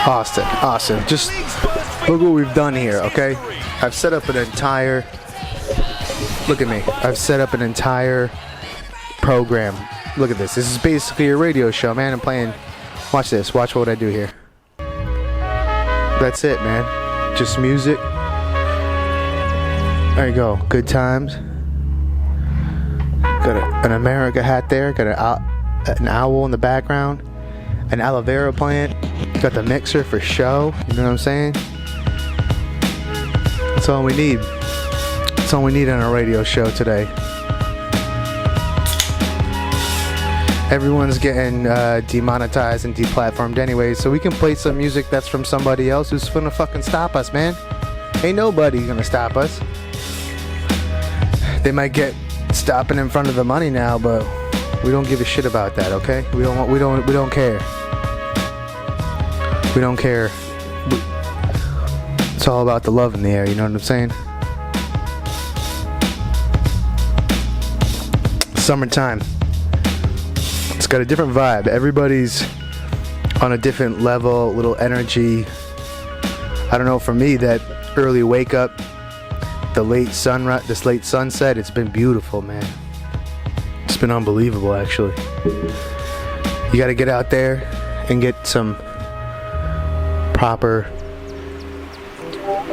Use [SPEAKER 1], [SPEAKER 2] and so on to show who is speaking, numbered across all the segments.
[SPEAKER 1] Austin, awesome. Just look what we've done here, okay? I've set up an entire, look at me. I've set up an entire program. Look at this. This is basically a radio show, man. I'm playing, watch this. Watch what I do here. That's it, man. Just music. There you go. Good times. Got an America hat there. Got an owl in the background. An aloe vera plant. Got the mixer for show. You know what I'm saying? That's all we need. That's all we need on a radio show today. Everyone's getting demonetized and deplatformed anyway, so we can play some music that's from somebody else who's gonna fucking stop us, man. Ain't nobody gonna stop us. They might get stopping in front of the money now, but we don't give a shit about that, okay? We don't care. We don't care. It's all about the love in the air, you know what I'm saying? Summertime. It's got a different vibe. Everybody's on a different level, little energy. I don't know, for me, that early wake up, the late sunrise, this late sunset, it's been beautiful, man. It's been unbelievable, actually. You gotta get out there and get some proper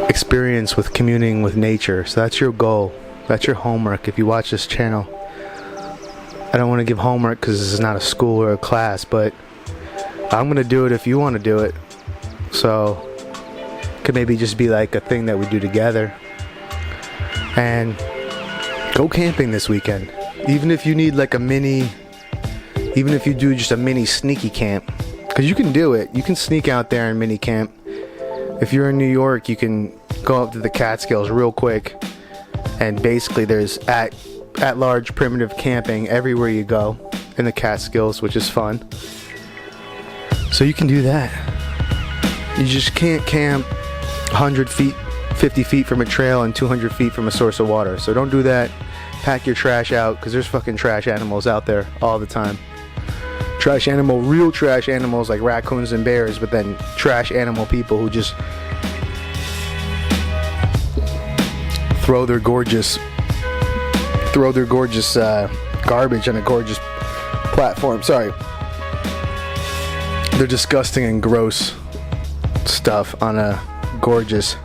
[SPEAKER 1] experience with communing with nature. So that's your goal. That's your homework if you watch this channel. I don't want to give homework because this is not a school or a class, but I'm going to do it if you want to do it. So it could maybe just be like a thing that we do together. And go camping this weekend. Even if you need like a mini, even if you do just a mini sneaky camp, because you can do it. You can sneak out there and mini camp. If you're in New York, you can go up to the Catskills real quick, and basically there's at large primitive camping everywhere you go in the Catskills, which is fun. So you can do that. You just can't camp 100 feet, 50 feet from a trail and 200 feet from a source of water. So don't do that. Pack your trash out, because there's fucking trash animals out there all the time. Trash animal, real trash animals like raccoons and bears, but then trash animal people who just throw their gorgeous garbage on a gorgeous platform. Sorry. They're disgusting and gross stuff on a gorgeous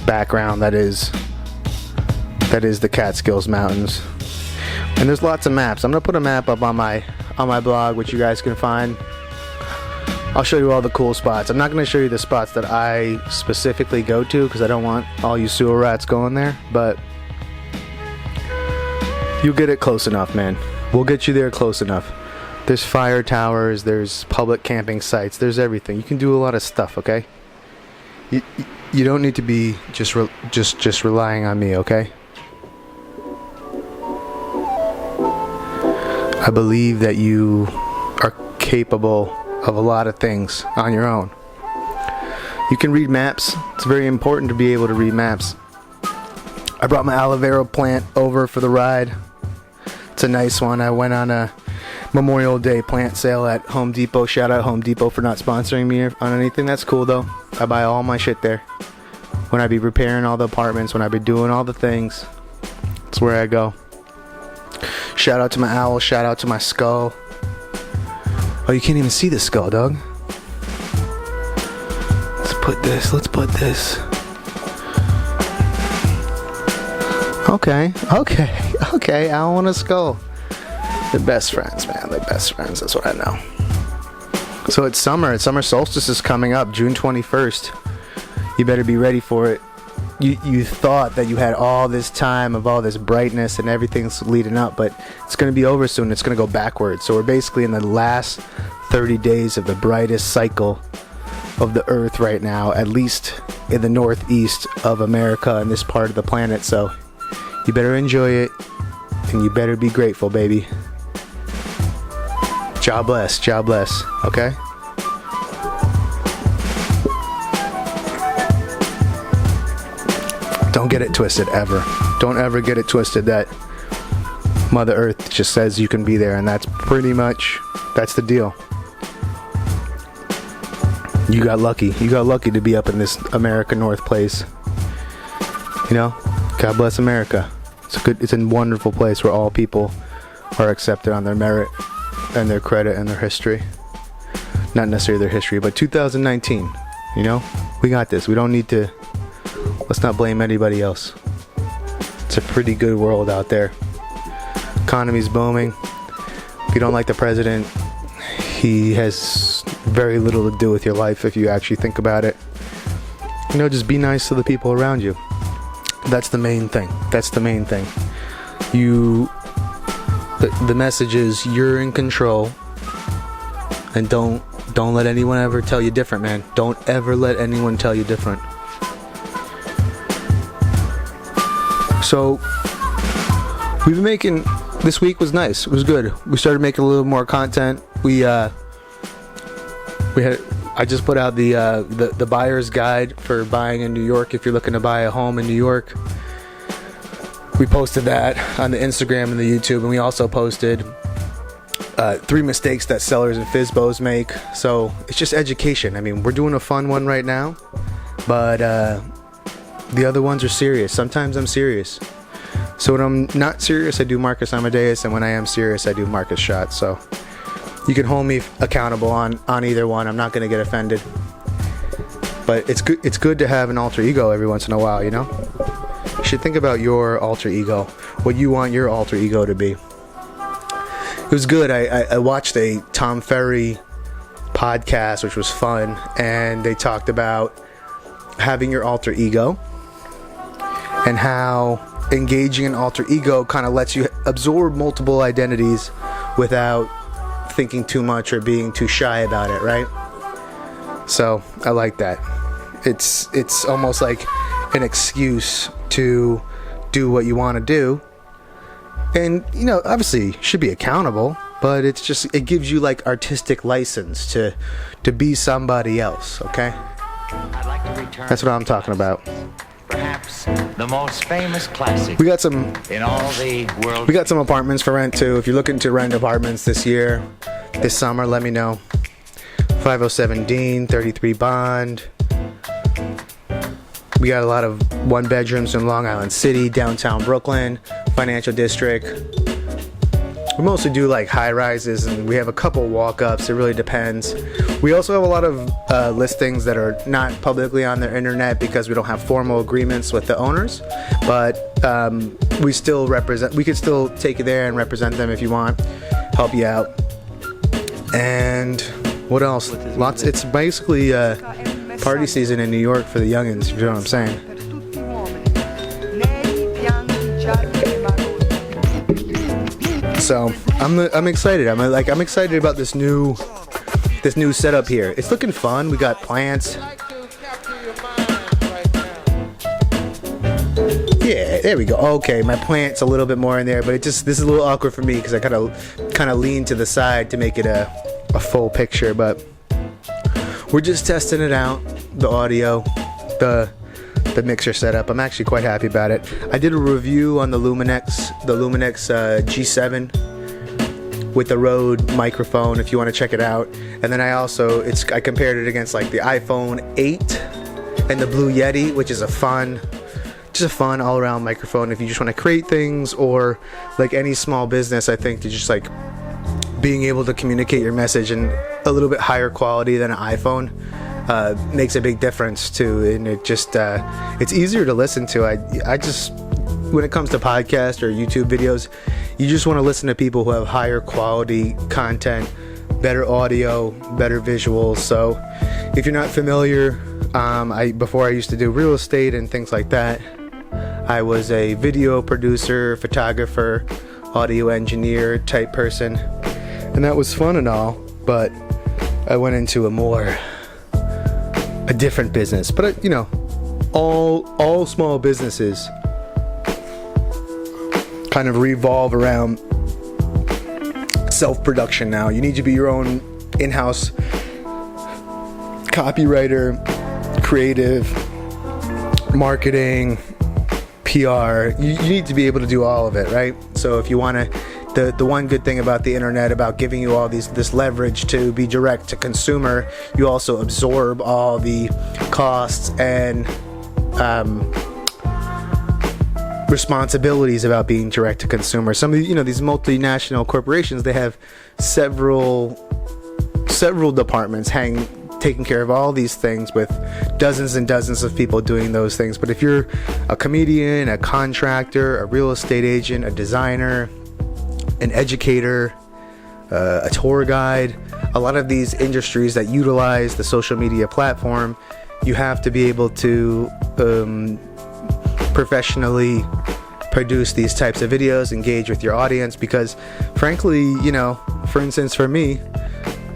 [SPEAKER 1] background that is the Catskills Mountains. And there's lots of maps. I'm gonna put a map up on my blog, which you guys can find. I'll show you all the cool spots. I'm not going to show you the spots that I specifically go to because I don't want all you sewer rats going there, but you'll get it close enough, man. We'll get you there close enough. There's fire towers, there's public camping sites, there's everything. You can do a lot of stuff, okay? You don't need to be just relying on me, okay? I believe that you are capable of a lot of things on your own. You can read maps. It's very important to be able to read maps. I brought my aloe vera plant over for the ride. It's a nice one. I went on a Memorial Day plant sale at Home Depot. Shout out Home Depot for not sponsoring me on anything. That's cool though. I buy all my shit there. When I be repairing all the apartments, when I be doing all the things, that's where I go. Shout out to my owl, shout out to my skull. Oh, you can't even see the skull, dog. Let's put this. Okay, owl and a skull. They're best friends, man, they're best friends, that's what I know. So it's summer solstice is coming up, June 21st. You better be ready for it. You thought that you had all this time of all this brightness and everything's leading up, but it's going to be over soon. It's going to go backwards. So we're basically in the last 30 days of the brightest cycle of the earth right now, at least in the northeast of America and this part of the planet. So you better enjoy it and you better be grateful, baby. God bless, okay? Don't get it twisted, ever. Don't ever get it twisted that Mother Earth just says you can be there, and that's pretty much, that's the deal. You got lucky. You got lucky to be up in this America North place. You know, God bless America. It's a wonderful place where all people are accepted on their merit and their credit and their history. Not necessarily their history, but 2019. You know, we got this. We don't need to. Let's not blame anybody else. It's a pretty good world out there. Economy's booming. If you don't like the president, he has very little to do with your life if you actually think about it. You know, just be nice to the people around you. That's the main thing. That's the main thing. The message is you're in control, and don't let anyone ever tell you different, man. Don't ever let anyone tell you different. So we've been making. This week was nice. It was good. We started making a little more content. I just put out the buyer's guide for buying in New York. If you're looking to buy a home in New York, we posted that on the Instagram and the YouTube, and we also posted 3 mistakes that sellers and FSBOs make. So it's just education. I mean, we're doing a fun one right now, but the other ones are serious. Sometimes I'm serious. So when I'm not serious, I do Marcus Amadeus, and when I am serious, I do Marcus Shots. So you can hold me accountable on either one. I'm not going to get offended. But it's good. It's good to have an alter ego every once in a while, you know? You should think about your alter ego, what you want your alter ego to be. It was good. I watched a Tom Ferry podcast, which was fun, and they talked about having your alter ego and how engaging an alter ego kind of lets you absorb multiple identities without thinking too much or being too shy about it, right? So I like that. It's almost like an excuse to do what you want to do, and you know, obviously you should be accountable, but it gives you like artistic license to be somebody else. Okay, that's what I'm talking about.
[SPEAKER 2] Perhaps the most famous classic
[SPEAKER 1] we got some
[SPEAKER 2] in all the world.
[SPEAKER 1] We got some apartments for rent too. If you're looking to rent apartments this summer, let me know. 507 Dean, 33 Bond. We got a lot of 1-bedrooms in Long Island City, downtown Brooklyn, Financial District. We mostly do like high rises, and we have a couple walk-ups. It really depends. We also have a lot of listings that are not publicly on the internet because we don't have formal agreements with the owners. But we still represent. We could still take you there and represent them if you want. Help you out. And what else? Lots. It's basically party season in New York for the youngins. You know what I'm saying? So I'm excited. I'm excited about this new setup here. It's looking fun. We got plants. Yeah, there we go. Okay, my plant's a little bit more in there, but this is a little awkward for me because I kind of lean to the side to make it a full picture. But we're just testing it out. The audio, the mixer setup. I'm actually quite happy about it. I did a review on the Luminex G7 with the Rode microphone if you want to check it out. And then I compared it against like the iPhone 8 and the Blue Yeti, which is a fun all-around microphone if you just want to create things, or like any small business. I think to just like being able to communicate your message in a little bit higher quality than an iPhone makes a big difference too, and it's easier to listen to. I just, when it comes to podcasts or YouTube videos, you just want to listen to people who have higher quality content, better audio, better visuals. So if you're not familiar, before I used to do real estate and things like that, I was a video producer, photographer, audio engineer type person, and that was fun and all, but I went into a different business. But you know, all small businesses kind of revolve around self-production now. You need to be your own in-house copywriter, creative, marketing, PR. You need to be able to do all of it, right? So if you want to the one good thing about the internet, about giving you all this leverage to be direct to consumer, you also absorb all the costs and responsibilities about being direct to consumer. Some of these multinational corporations, they have several departments taking care of all these things, with dozens and dozens of people doing those things. But if you're a comedian, a contractor, a real estate agent, a designer, an educator, a tour guide, a lot of these industries that utilize the social media platform, you have to be able to professionally produce these types of videos, engage with your audience, because frankly, for instance, for me,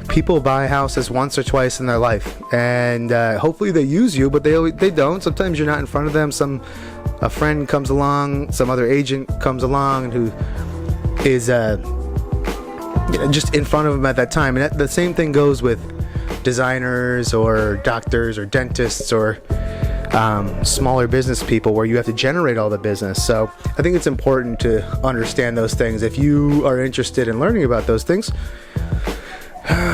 [SPEAKER 1] people buy houses once or twice in their life, and hopefully they use you, but they don't. Sometimes you're not in front of them. A friend comes along, some other agent comes along who is just in front of them at that time. And the same thing goes with designers or doctors or dentists or smaller business people, where you have to generate all the business. So I think it's important to understand those things. If you are interested in learning about those things,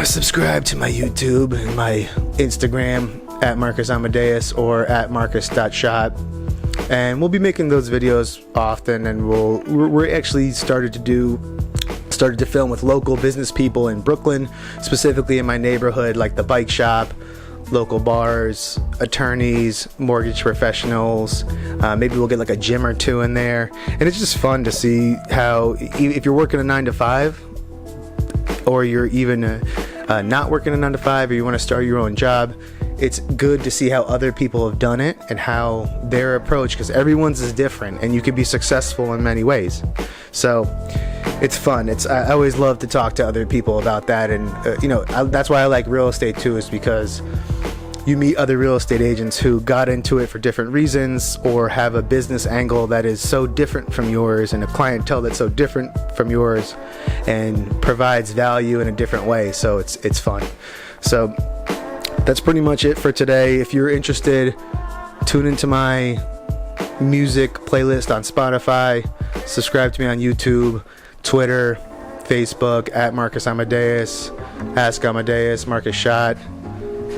[SPEAKER 1] subscribe to my YouTube and my Instagram at Marcus Amadeus or at Marcus.shot, and we'll be making those videos often. And we're actually started to film with local business people in Brooklyn, specifically in my neighborhood, like the bike shop, local bars, attorneys, mortgage professionals. Maybe we'll get like a gym or two in there, and it's just fun to see how, if you're working a 9-to-5, or you're even not working a 9-to-5, or you want to start your own job, it's good to see how other people have done it and how their approach, because everyone's is different and you can be successful in many ways. So it's fun. I always love to talk to other people about that. And that's why I like real estate too, is because you meet other real estate agents who got into it for different reasons, or have a business angle that is so different from yours, and a clientele that's so different from yours, and provides value in a different way. So it's fun. So that's pretty much it for today. If you're interested, tune into my music playlist on Spotify, subscribe to me on YouTube, Twitter, Facebook at Marcus Amadeus, Ask Amadeus, Marcus Shot.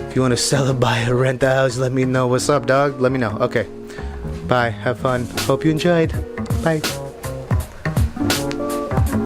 [SPEAKER 1] If you want to sell it, buy it, rent the house, let me know. What's up, dog? Let me know. Okay. Bye. Have fun. Hope you enjoyed. Bye.